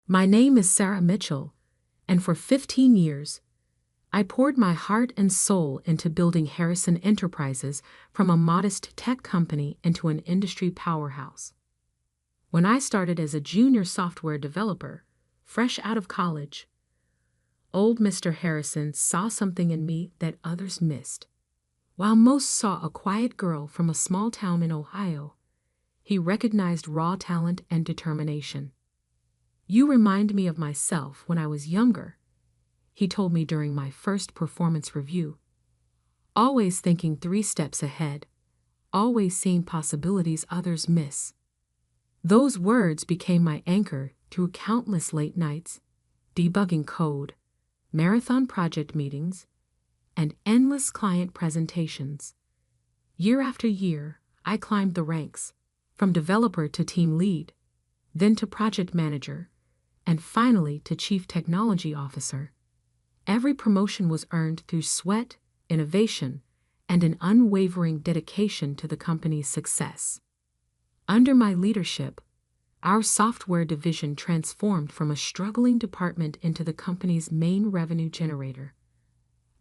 My name is Sarah Mitchell, and for 15 years, I poured my heart and soul into building Harrison Enterprises from a modest tech company into an industry powerhouse. When I started as a junior software developer, fresh out of college, old Mr. Harrison saw something in me that others missed. While most saw a quiet girl from a small town in Ohio, he recognized raw talent and determination. "You remind me of myself when I was younger," he told me during my first performance review. "Always thinking 3 steps ahead, always seeing possibilities others miss." Those words became my anchor through countless late nights, debugging code, marathon project meetings, and endless client presentations. Year after year, I climbed the ranks, from developer to team lead, then to project manager, and finally to Chief Technology Officer. Every promotion was earned through sweat, innovation, and an unwavering dedication to the company's success. Under my leadership, our software division transformed from a struggling department into the company's main revenue generator.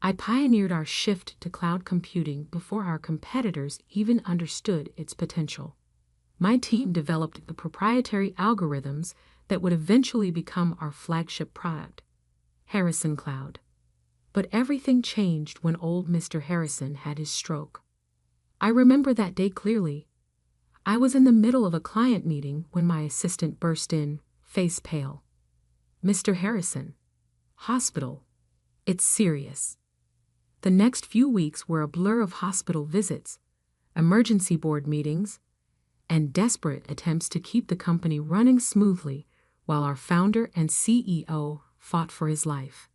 I pioneered our shift to cloud computing before our competitors even understood its potential. My team developed the proprietary algorithms that would eventually become our flagship product, Harrison Cloud. But everything changed when old Mr. Harrison had his stroke. I remember that day clearly. I was in the middle of a client meeting when my assistant burst in, face pale. "Mr. Harrison, hospital. It's serious." The next few weeks were a blur of hospital visits, emergency board meetings, and desperate attempts to keep the company running smoothly while our founder and CEO fought for his life.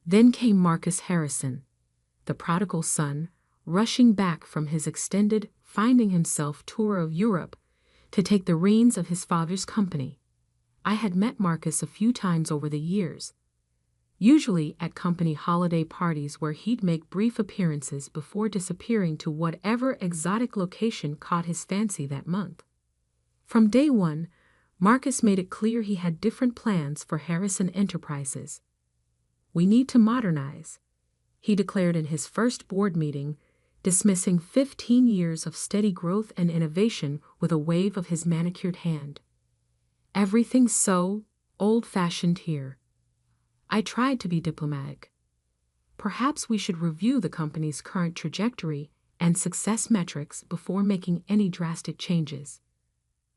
Then came Marcus Harrison, the prodigal son, rushing back from his extended, finding himself tour of Europe to take the reins of his father's company. I had met Marcus a few times over the years, usually at company holiday parties where he'd make brief appearances before disappearing to whatever exotic location caught his fancy that month. From day one, Marcus made it clear he had different plans for Harrison Enterprises. "We need to modernize," he declared in his first board meeting, dismissing 15 years of steady growth and innovation with a wave of his manicured hand. "Everything's so old-fashioned here." I tried to be diplomatic. "Perhaps we should review the company's current trajectory and success metrics before making any drastic changes,"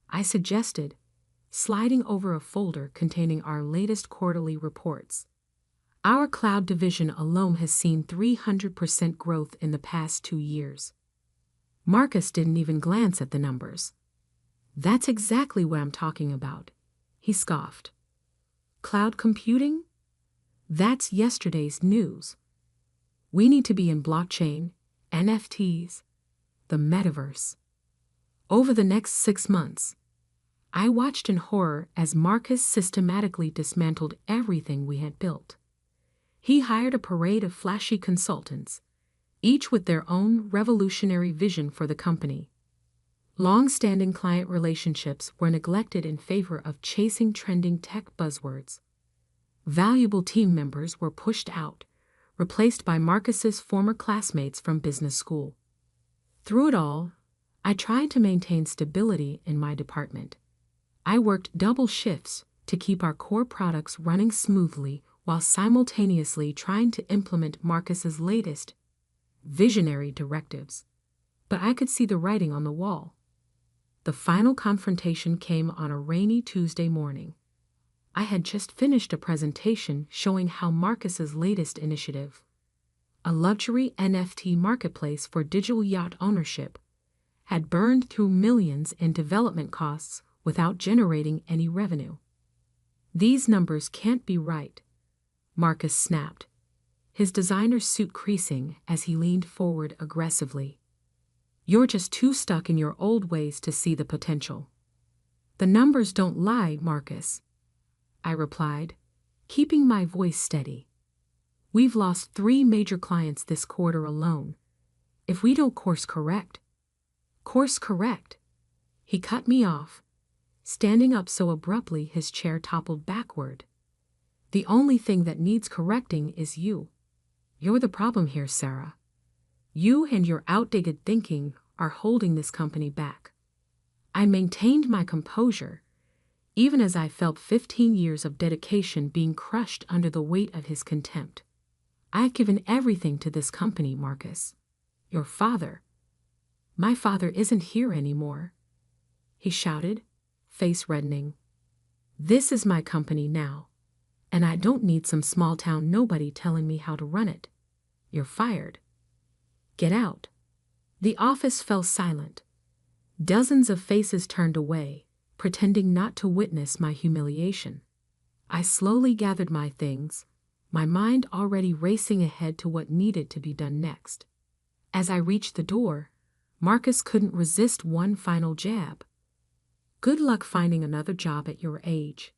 I suggested, sliding over a folder containing our latest quarterly reports. Our cloud division alone has seen 300% growth in the past 2 years. Marcus didn't even glance at the numbers. "That's exactly what I'm talking about," he scoffed. "Cloud computing? That's yesterday's news. We need to be in blockchain, NFTs, the metaverse." Over the next 6 months, I watched in horror as Marcus systematically dismantled everything we had built. He hired a parade of flashy consultants, each with their own revolutionary vision for the company. Long-standing client relationships were neglected in favor of chasing trending tech buzzwords. Valuable team members were pushed out, replaced by Marcus's former classmates from business school. Through it all, I tried to maintain stability in my department. I worked double shifts to keep our core products running smoothly while simultaneously trying to implement Marcus's latest, visionary directives. But I could see the writing on the wall. The final confrontation came on a rainy Tuesday morning. I had just finished a presentation showing how Marcus's latest initiative, a luxury NFT marketplace for digital yacht ownership, had burned through millions in development costs without generating any revenue. "These numbers can't be right," Marcus snapped, his designer suit creasing as he leaned forward aggressively. "You're just too stuck in your old ways to see the potential." "The numbers don't lie, Marcus," I replied, keeping my voice steady. "We've lost 3 major clients this quarter alone. If we don't course correct," he cut me off, standing up so abruptly his chair toppled backward. "The only thing that needs correcting is you. You're the problem here, Sarah. You and your outdated thinking are holding this company back." I maintained my composure, even as I felt 15 years of dedication being crushed under the weight of his contempt. "I've given everything to this company, Marcus. Your father—" "My father isn't here anymore," he shouted, face reddening. "This is my company now, and I don't need some small-town nobody telling me how to run it. You're fired. Get out." The office fell silent. Dozens of faces turned away, pretending not to witness my humiliation. I slowly gathered my things, my mind already racing ahead to what needed to be done next. As I reached the door, Marcus couldn't resist one final jab. "Good luck finding another job at your age.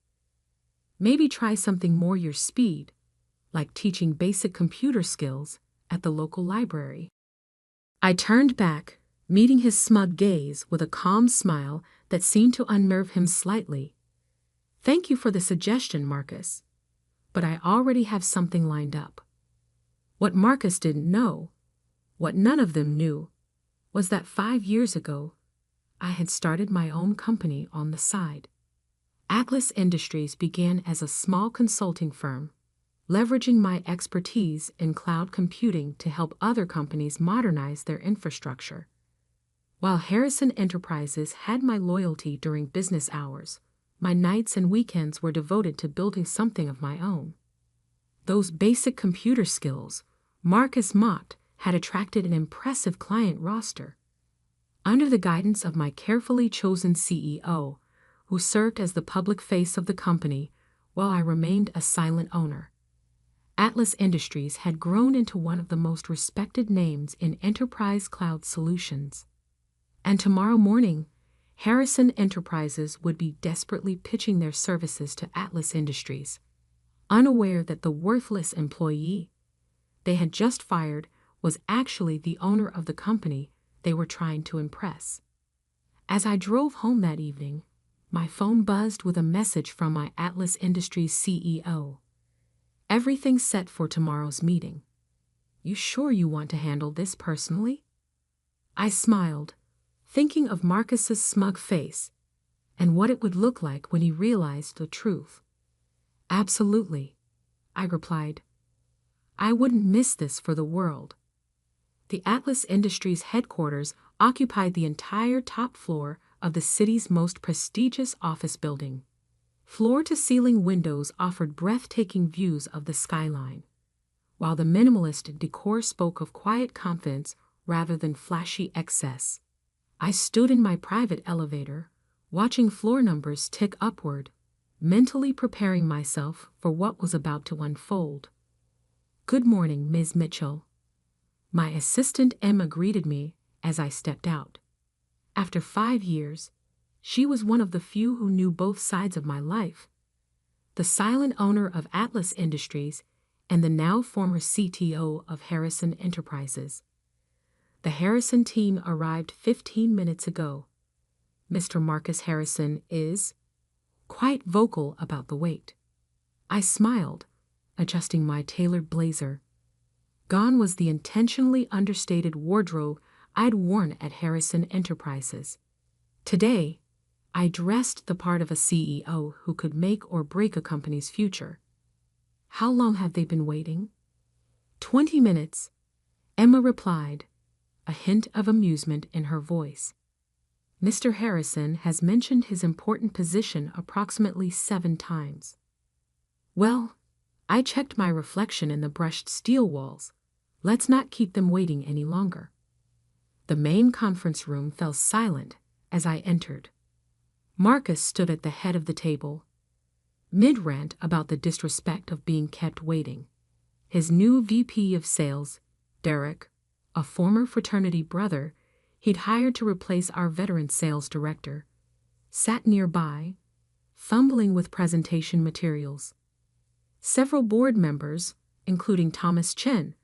Maybe try something more your speed, like teaching basic computer skills at the local library." I turned back, meeting his smug gaze with a calm smile that seemed to unnerve him slightly. "Thank you for the suggestion, Marcus, but I already have something lined up." What Marcus didn't know, what none of them knew, was that 5 years ago, I had started my own company on the side. Atlas Industries began as a small consulting firm, leveraging my expertise in cloud computing to help other companies modernize their infrastructure. While Harrison Enterprises had my loyalty during business hours, my nights and weekends were devoted to building something of my own. Those basic computer skills, Marcus mocked, had attracted an impressive client roster. Under the guidance of my carefully chosen CEO, who served as the public face of the company while I remained a silent owner, Atlas Industries had grown into one of the most respected names in enterprise cloud solutions. And tomorrow morning, Harrison Enterprises would be desperately pitching their services to Atlas Industries, unaware that the worthless employee they had just fired was actually the owner of the company they were trying to impress. As I drove home that evening, my phone buzzed with a message from my Atlas Industries CEO. "Everything's set for tomorrow's meeting. You sure you want to handle this personally?" I smiled, thinking of Marcus's smug face and what it would look like when he realized the truth. "Absolutely," I replied. I wouldn't miss this for the world. The Atlas Industries headquarters occupied the entire top floor of the city's most prestigious office building. Floor-to-ceiling windows offered breathtaking views of the skyline, while the minimalist decor spoke of quiet confidence rather than flashy excess. I stood in my private elevator, watching floor numbers tick upward, mentally preparing myself for what was about to unfold. "Good morning, Ms. Mitchell." My assistant Emma greeted me as I stepped out. After 5 years, she was one of the few who knew both sides of my life. The silent owner of Atlas Industries and the now former CTO of Harrison Enterprises. The Harrison team arrived 15 minutes ago. Mr. Marcus Harrison is quite vocal about the wait. I smiled, adjusting my tailored blazer. Gone was the intentionally understated wardrobe I'd worn at Harrison Enterprises. Today, I dressed the part of a CEO who could make or break a company's future. "How long have they been waiting?" 20 minutes, Emma replied, a hint of amusement in her voice. "Mr. Harrison has mentioned his important position approximately 7 times. Well, I checked my reflection in the brushed steel walls. Let's not keep them waiting any longer." The main conference room fell silent as I entered. Marcus stood at the head of the table, mid-rant about the disrespect of being kept waiting. His new VP of sales, Derek, a former fraternity brother he'd hired to replace our veteran sales director, sat nearby, fumbling with presentation materials. Several board members, including Thomas Chen,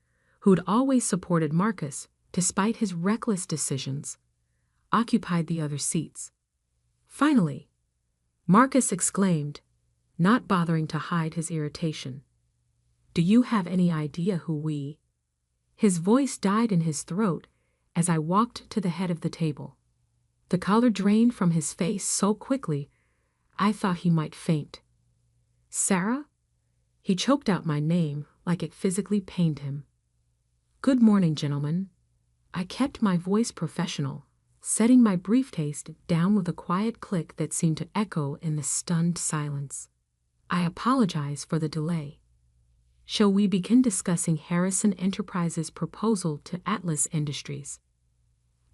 who'd always supported Marcus despite his reckless decisions, occupied the other seats. Finally, Marcus exclaimed, not bothering to hide his irritation. Do you have any idea who we? His voice died in his throat as I walked to the head of the table. The color drained from his face so quickly, I thought he might faint. Sarah? He choked out my name like it physically pained him. Good morning, gentlemen. I kept my voice professional, setting my briefcase down with a quiet click that seemed to echo in the stunned silence. I apologize for the delay. Shall we begin discussing Harrison Enterprises' proposal to Atlas Industries?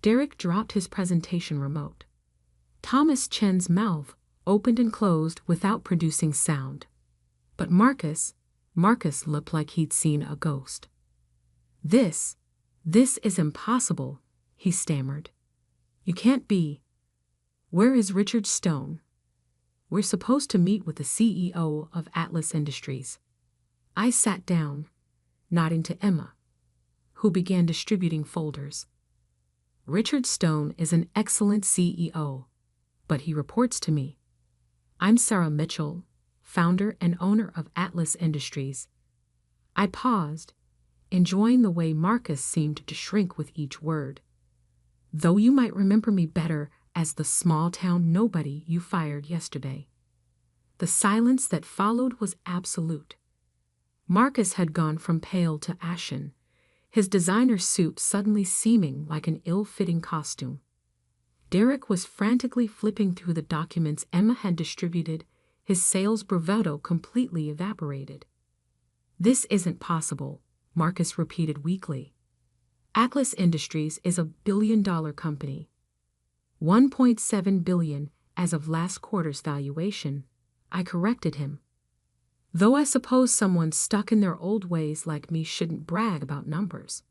Derek dropped his presentation remote. Thomas Chen's mouth opened and closed without producing sound. But Marcus looked like he'd seen a ghost. This is impossible, he stammered. You can't be. Where is Richard Stone? We're supposed to meet with the CEO of Atlas Industries. I sat down, nodding to Emma, who began distributing folders. Richard Stone is an excellent CEO, but he reports to me. I'm Sarah Mitchell, founder and owner of Atlas Industries. I paused, enjoying the way Marcus seemed to shrink with each word. Though you might remember me better as the small-town nobody you fired yesterday. The silence that followed was absolute. Marcus had gone from pale to ashen, his designer suit suddenly seeming like an ill-fitting costume. Derek was frantically flipping through the documents Emma had distributed, his sales bravado completely evaporated. This isn't possible, Marcus repeated weakly. Atlas Industries is a billion-dollar company. $1.7 billion as of last quarter's valuation, I corrected him. Though I suppose someone stuck in their old ways like me shouldn't brag about numbers.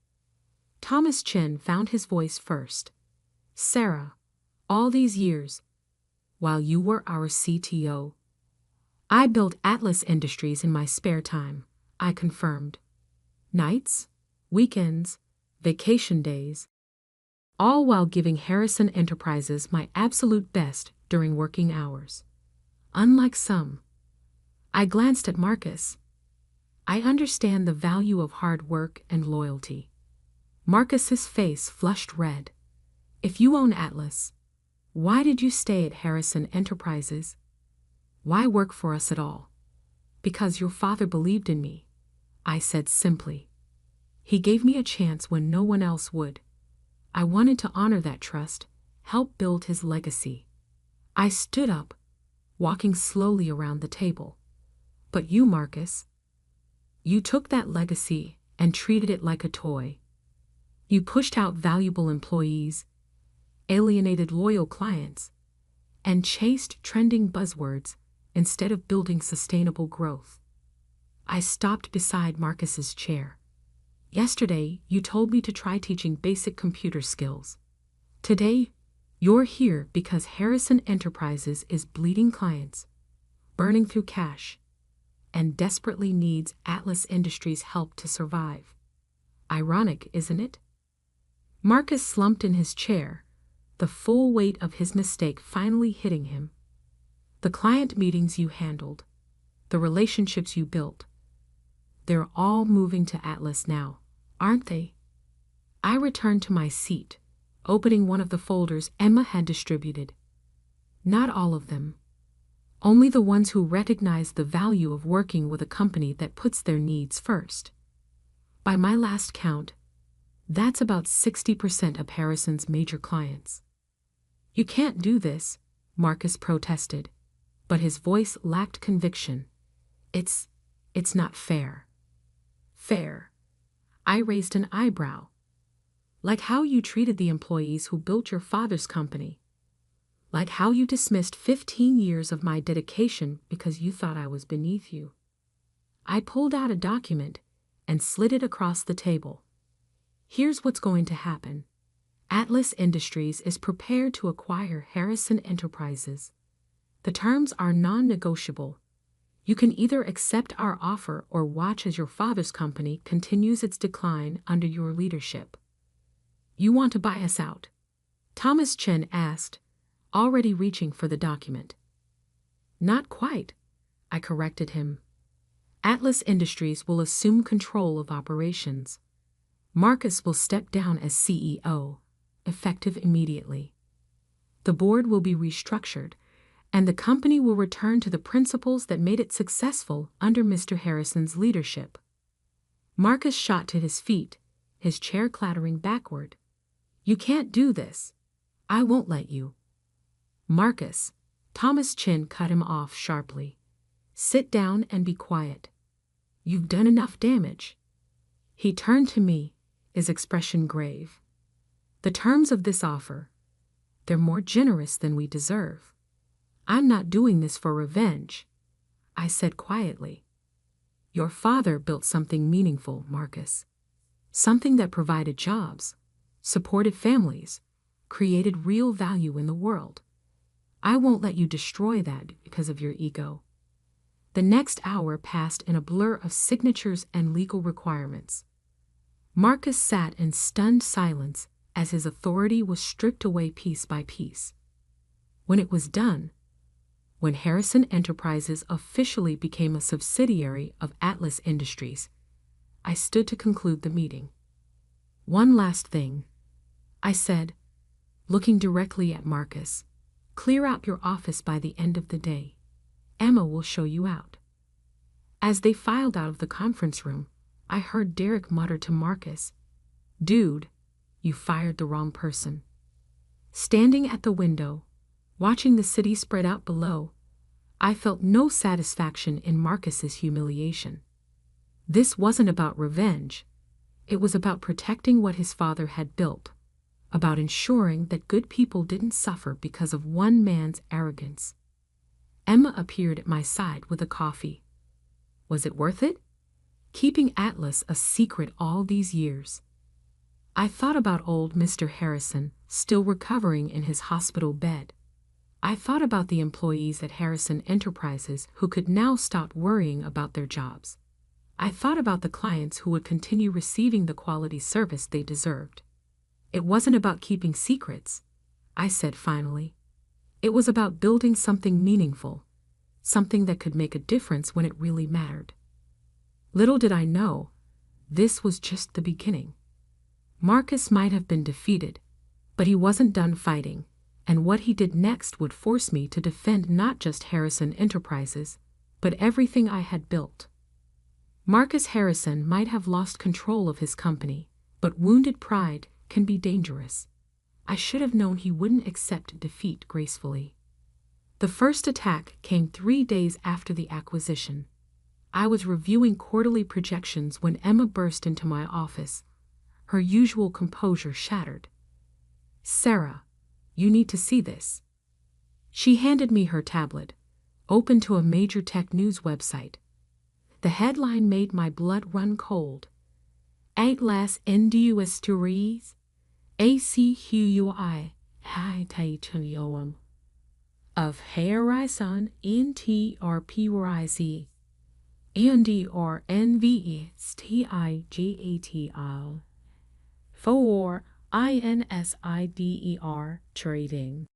Thomas Chen found his voice first. Sarah, all these years, while you were our CTO, I built Atlas Industries in my spare time, I confirmed. Nights, weekends, vacation days, all while giving Harrison Enterprises my absolute best during working hours. Unlike some. I glanced at Marcus. I understand the value of hard work and loyalty. Marcus's face flushed red. If you own Atlas, why did you stay at Harrison Enterprises? Why work for us at all? Because your father believed in me, I said simply. He gave me a chance when no one else would. I wanted to honor that trust, help build his legacy. I stood up, walking slowly around the table. But you, Marcus, you took that legacy and treated it like a toy. You pushed out valuable employees, alienated loyal clients, and chased trending buzzwords instead of building sustainable growth. I stopped beside Marcus's chair. Yesterday, you told me to try teaching basic computer skills. Today, you're here because Harrison Enterprises is bleeding clients, burning through cash, and desperately needs Atlas Industries' help to survive. Ironic, isn't it? Marcus slumped in his chair, the full weight of his mistake finally hitting him. The client meetings you handled, the relationships you built, they're all moving to Atlas now, aren't they? I returned to my seat, opening one of the folders Emma had distributed. Not all of them. Only the ones who recognize the value of working with a company that puts their needs first. By my last count, that's about 60% of Harrison's major clients. You can't do this, Marcus protested, but his voice lacked conviction. It's not fair. Fair. I raised an eyebrow. Like how you treated the employees who built your father's company. Like how you dismissed 15 years of my dedication because you thought I was beneath you. I pulled out a document and slid it across the table. Here's what's going to happen. Atlas Industries is prepared to acquire Harrison Enterprises. The terms are non-negotiable. You can either accept our offer or watch as your father's company continues its decline under your leadership. You want to buy us out? Thomas Chen asked, already reaching for the document. Not quite, I corrected him. Atlas Industries will assume control of operations. Marcus will step down as CEO, effective immediately. The board will be restructured, and the company will return to the principles that made it successful under Mr. Harrison's leadership. Marcus shot to his feet, his chair clattering backward. You can't do this. I won't let you. Marcus, Thomas Chin cut him off sharply. Sit down and be quiet. You've done enough damage. He turned to me, his expression grave. The terms of this offer, they're more generous than we deserve. I'm not doing this for revenge, I said quietly. Your father built something meaningful, Marcus. Something that provided jobs, supported families, created real value in the world. I won't let you destroy that because of your ego. The next hour passed in a blur of signatures and legal requirements. Marcus sat in stunned silence as his authority was stripped away piece by piece. When it was done, when Harrison Enterprises officially became a subsidiary of Atlas Industries, I stood to conclude the meeting. One last thing, I said, looking directly at Marcus. Clear out your office by the end of the day. Emma will show you out. As they filed out of the conference room, I heard Derek mutter to Marcus, Dude, you fired the wrong person. Standing at the window, watching the city spread out below, I felt no satisfaction in Marcus's humiliation. This wasn't about revenge. It was about protecting what his father had built, about ensuring that good people didn't suffer because of one man's arrogance. Emma appeared at my side with a coffee. Was it worth it? Keeping Atlas a secret all these years. I thought about old Mr. Harrison, still recovering in his hospital bed. I thought about the employees at Harrison Enterprises who could now stop worrying about their jobs. I thought about the clients who would continue receiving the quality service they deserved. It wasn't about keeping secrets, I said finally. It was about building something meaningful, something that could make a difference when it really mattered. Little did I know, this was just the beginning. Marcus might have been defeated, but he wasn't done fighting, and what he did next would force me to defend not just Harrison Enterprises, but everything I had built. Marcus Harrison might have lost control of his company, but wounded pride can be dangerous. I should have known he wouldn't accept defeat gracefully. The first attack came 3 days after the acquisition. I was reviewing quarterly projections when Emma burst into my office, her usual composure shattered. Sarah, you need to see this. She handed me her tablet, open to a major tech news website. The headline made my blood run cold. Atlas Industries, ACQUI, Titanium of Harrison Enterprises, NDRNVSTIGATL, for INSIDER Trading.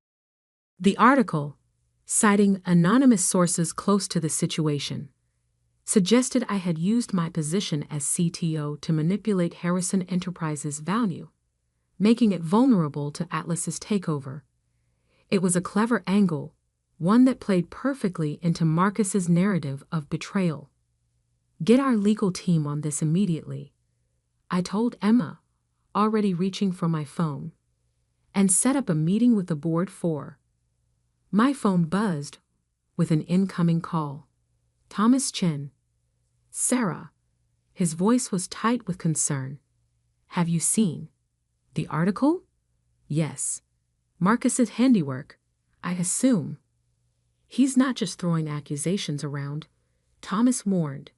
The article, citing anonymous sources close to the situation, suggested I had used my position as CTO to manipulate Harrison Enterprises' value, making it vulnerable to Atlas's takeover. It was a clever angle, one that played perfectly into Marcus's narrative of betrayal. Get our legal team on this immediately, I told Emma, already reaching for my phone, and set up a meeting with the board for. My phone buzzed with an incoming call. Thomas Chin. Sarah. His voice was tight with concern. Have you seen the article? Yes. Marcus's handiwork, I assume. He's not just throwing accusations around, Thomas warned.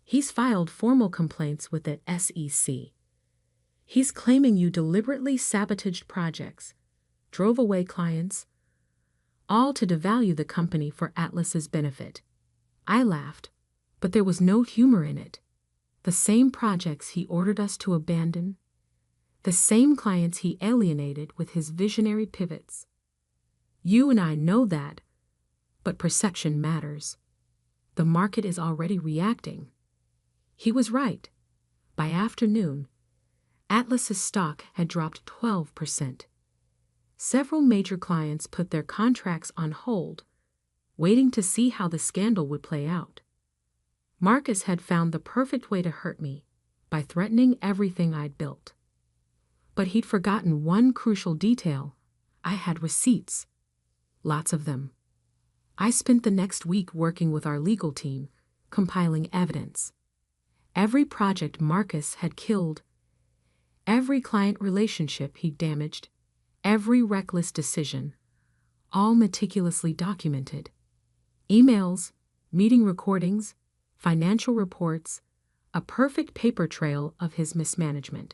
He's filed formal complaints with the SEC. He's claiming you deliberately sabotaged projects, drove away clients, all to devalue the company for Atlas's benefit. I laughed, but there was no humor in it. The same projects he ordered us to abandon, the same clients he alienated with his visionary pivots. You and I know that, But perception matters. The market is already reacting. He was right. By afternoon, Atlas's stock had dropped 12%. Several major clients put their contracts on hold, waiting to see how the scandal would play out. Marcus had found the perfect way to hurt me, by threatening everything I'd built. But he'd forgotten one crucial detail. I had receipts. Lots of them. I spent the next week working with our legal team, compiling evidence. Every project Marcus had killed, every client relationship he'd damaged, every reckless decision, all meticulously documented. Emails, meeting recordings, financial reports, a perfect paper trail of his mismanagement.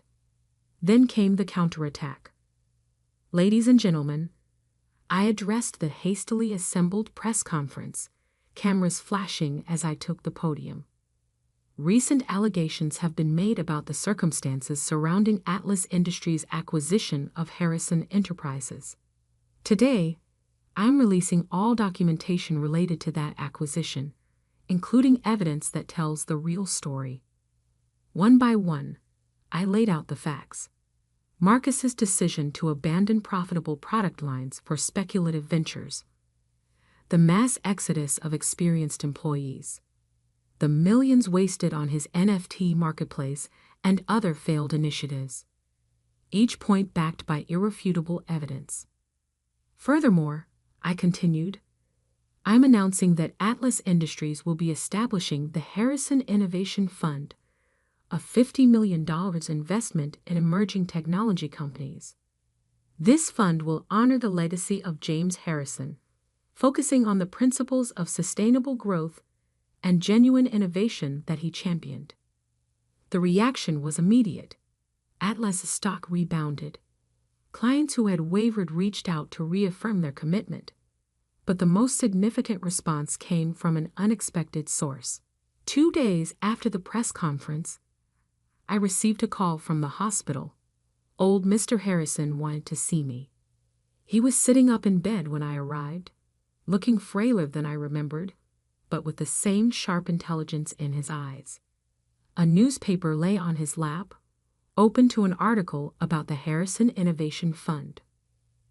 Then came the counterattack. Ladies and gentlemen, I addressed the hastily assembled press conference, cameras flashing as I took the podium. Recent allegations have been made about the circumstances surrounding Atlas Industries' acquisition of Harrison Enterprises. Today, I'm releasing all documentation related to that acquisition, including evidence that tells the real story. One by one, I laid out the facts. Marcus's decision to abandon profitable product lines for speculative ventures, the mass exodus of experienced employees, the millions wasted on his NFT marketplace and other failed initiatives, each point backed by irrefutable evidence. Furthermore, I continued, I'm announcing that Atlas Industries will be establishing the Harrison Innovation Fund, a $50 million investment in emerging technology companies. This fund will honor the legacy of James Harrison, focusing on the principles of sustainable growth and genuine innovation that he championed. The reaction was immediate. Atlas's stock rebounded. Clients who had wavered reached out to reaffirm their commitment. But the most significant response came from an unexpected source. 2 days after the press conference, I received a call from the hospital. Old Mr. Harrison wanted to see me. He was sitting up in bed when I arrived, looking frailer than I remembered, but with the same sharp intelligence in his eyes. A newspaper lay on his lap, open to an article about the Harrison Innovation Fund.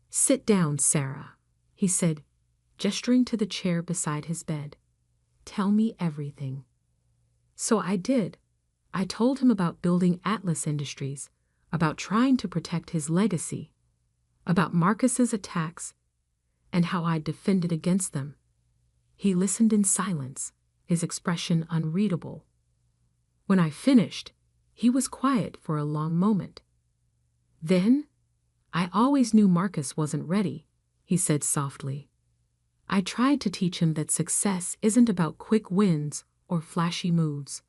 "Sit down, Sarah," he said, gesturing to the chair beside his bed. "Tell me everything." So I did. I told him about building Atlas Industries, about trying to protect his legacy, about Marcus's attacks, and how I defended against them. He listened in silence, his expression unreadable. When I finished, he was quiet for a long moment. Then, "I always knew Marcus wasn't ready," he said softly. "I tried to teach him that success isn't about quick wins or flashy moves.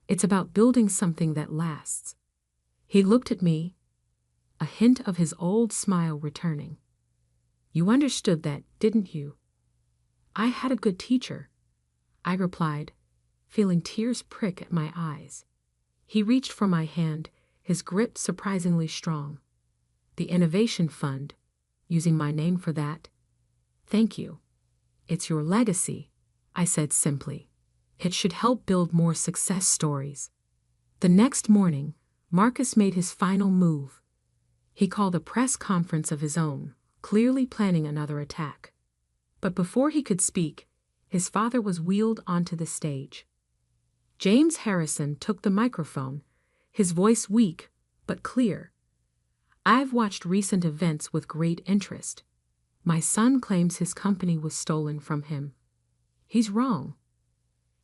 It's about building something that lasts." He looked at me, a hint of his old smile returning. "You understood that, didn't you?" "I had a good teacher," I replied, feeling tears prick at my eyes. He reached for my hand, his grip surprisingly strong. "The Innovation Fund, using my name for that. Thank you. It's your legacy," I said simply. "It should help build more success stories." The next morning, Marcus made his final move. He called a press conference of his own, clearly planning another attack. But before he could speak, his father was wheeled onto the stage. James Harrison took the microphone, his voice weak but clear. "I've watched recent events with great interest. My son claims his company was stolen from him. He's wrong.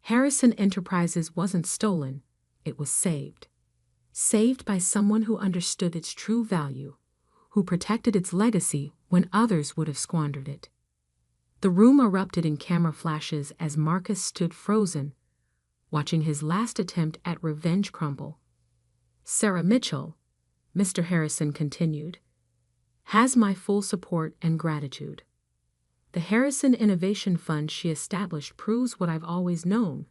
Harrison Enterprises wasn't stolen, it was saved. Saved by someone who understood its true value, who protected its legacy when others would have squandered it." The room erupted in camera flashes as Marcus stood frozen, watching his last attempt at revenge crumble. "Sarah Mitchell," Mr. Harrison continued, "has my full support and gratitude. The Harrison Innovation Fund she established proves what I've always known.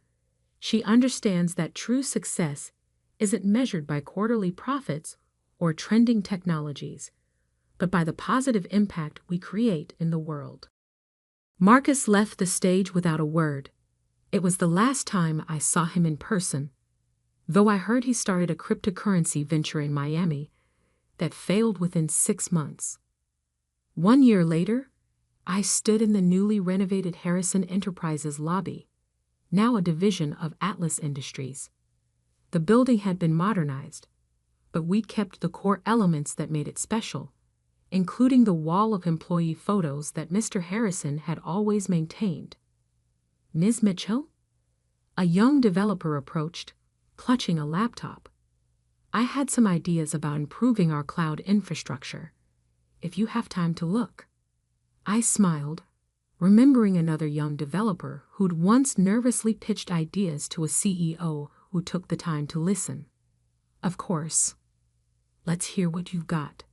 She understands that true success isn't measured by quarterly profits or trending technologies, but by the positive impact we create in the world." Marcus left the stage without a word. It was the last time I saw him in person, though I heard he started a cryptocurrency venture in Miami that failed within 6 months. 1 year later, I stood in the newly renovated Harrison Enterprises lobby, now a division of Atlas Industries. The building had been modernized, but we kept the core elements that made it special, including the wall of employee photos that Mr. Harrison had always maintained. "Ms. Mitchell?" A young developer approached, clutching a laptop. "I had some ideas about improving our cloud infrastructure, if you have time to look." I smiled, remembering another young developer who'd once nervously pitched ideas to a CEO who took the time to listen. "Of course. Let's hear what you've got."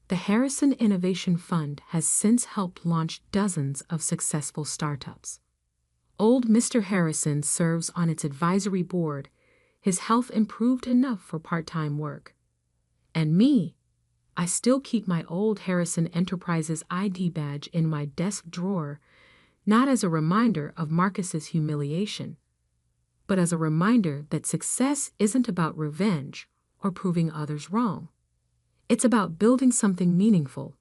The Harrison Innovation Fund has since helped launch dozens of successful startups. Old Mr. Harrison serves on its advisory board. His health improved enough for part-time work. And me, I still keep my old Harrison Enterprises ID badge in my desk drawer, not as a reminder of Marcus's humiliation, but as a reminder that success isn't about revenge or proving others wrong. It's about building something meaningful,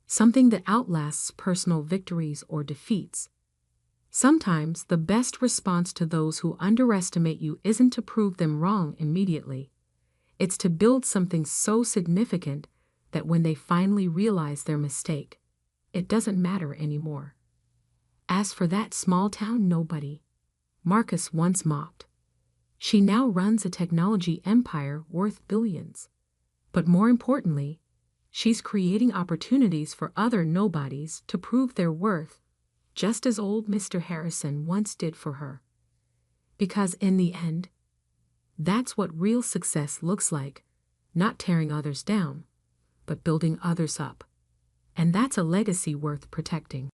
something that outlasts personal victories or defeats. Sometimes the best response to those who underestimate you isn't to prove them wrong immediately. It's to build something so significant that when they finally realize their mistake, it doesn't matter anymore. As for that small-town nobody, Marcus once mocked, she now runs a technology empire worth billions. But more importantly, she's creating opportunities for other nobodies to prove their worth, just as old Mr. Harrison once did for her. Because in the end, that's what real success looks like, not tearing others down, but building others up. And that's a legacy worth protecting.